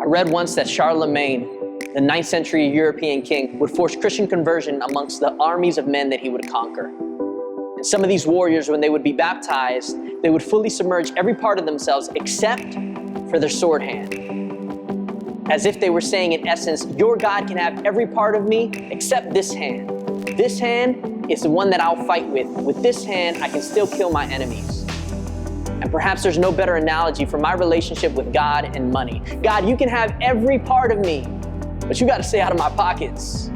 I read once that Charlemagne, the 9th century European king, would force Christian conversion amongst the armies of men that he would conquer. And some of these warriors, when they would be baptized, they would fully submerge every part of themselves except for their sword hand. As if they were saying, in essence, your God can have every part of me except this hand. This hand is the one that I'll fight with. With this hand, I can still kill my enemies. And perhaps there's no better analogy for my relationship with God and money. God, you can have every part of me, but you got to stay out of my pockets.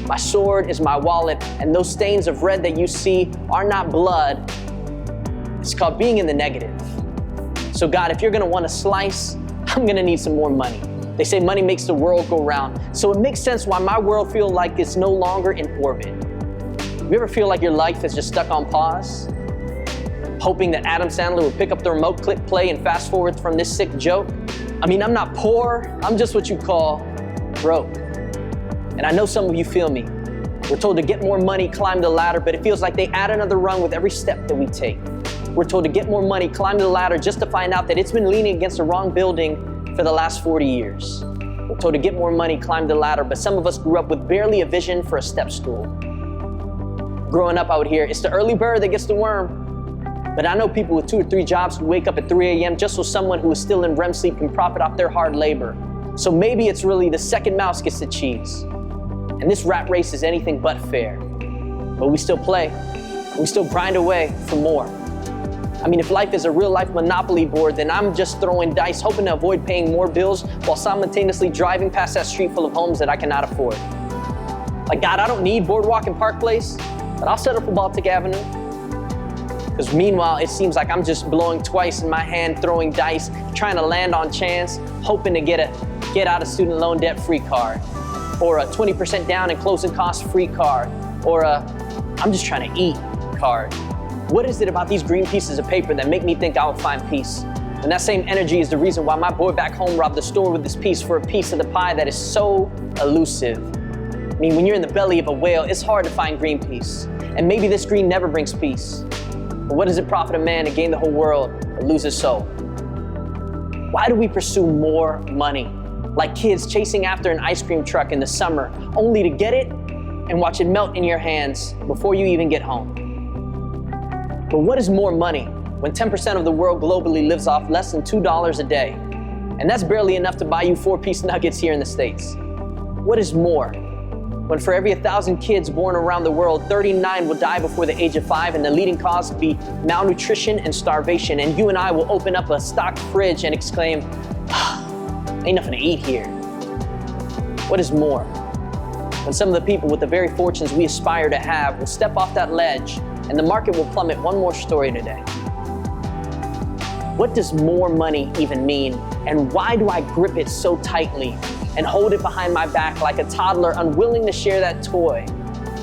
My sword is my wallet, and those stains of red that you see are not blood. It's called being in the negative. So God, if you're going to want a slice, I'm going to need some more money. They say money makes the world go round. So it makes sense why my world feels like it's no longer in orbit. You ever feel like your life is just stuck on pause? Hoping that Adam Sandler would pick up the remote, click play, and fast forward from this sick joke? I mean, I'm not poor. I'm just what you call broke. And I know some of you feel me. We're told to get more money, climb the ladder, but it feels like they add another rung with every step that we take. We're told to get more money, climb the ladder, just to find out that it's been leaning against the wrong building for the last 40 years. We're told to get more money, climb the ladder, but some of us grew up with barely a vision for a step stool. Growing up, I would hear, it's the early bird that gets the worm. But I know people with 2 or 3 jobs who wake up at 3 a.m. just so someone who is still in REM sleep can profit off their hard labor. So maybe it's really the second mouse gets the cheese. And this rat race is anything but fair. But we still play. We still grind away for more. I mean, if life is a real life Monopoly board, then I'm just throwing dice, hoping to avoid paying more bills while simultaneously driving past that street full of homes that I cannot afford. Like, God, I don't need Boardwalk and Park Place, but I'll settle for Baltic Avenue. Because meanwhile, it seems like I'm just blowing twice in my hand, throwing dice, trying to land on chance, hoping to get out of student loan debt free card, or a 20% down and closing costs free card, or a I'm just trying to eat card. What is it about these green pieces of paper that make me think I will find peace? And that same energy is the reason why my boy back home robbed the store with this piece for a piece of the pie that is so elusive. I mean, when you're in the belly of a whale, it's hard to find green peace. And maybe this green never brings peace. But what does it profit a man to gain the whole world but lose his soul? Why do we pursue more money? Like kids chasing after an ice cream truck in the summer, only to get it and watch it melt in your hands before you even get home. But what is more money when 10% of the world globally lives off less than $2 a day? And that's barely enough to buy you 4-piece nuggets here in the States. What is more when for every 1,000 kids born around the world, 39 will die before the age of 5, and the leading cause will be malnutrition and starvation, and you and I will open up a stocked fridge and exclaim, ain't nothing to eat here. What is more when some of the people with the very fortunes we aspire to have will step off that ledge and the market will plummet? One more story today. What does more money even mean? And why do I grip it so tightly and hold it behind my back like a toddler, unwilling to share that toy,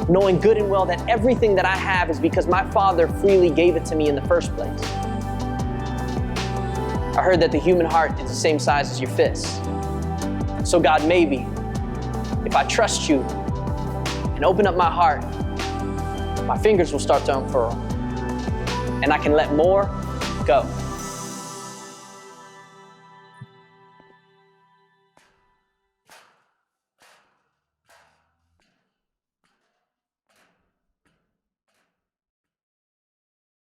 knowing good and well that everything that I have is because my Father freely gave it to me in the first place? I heard that the human heart is the same size as your fist. So God, maybe if I trust you and open up my heart, my fingers will start to unfurl, and I can let more go.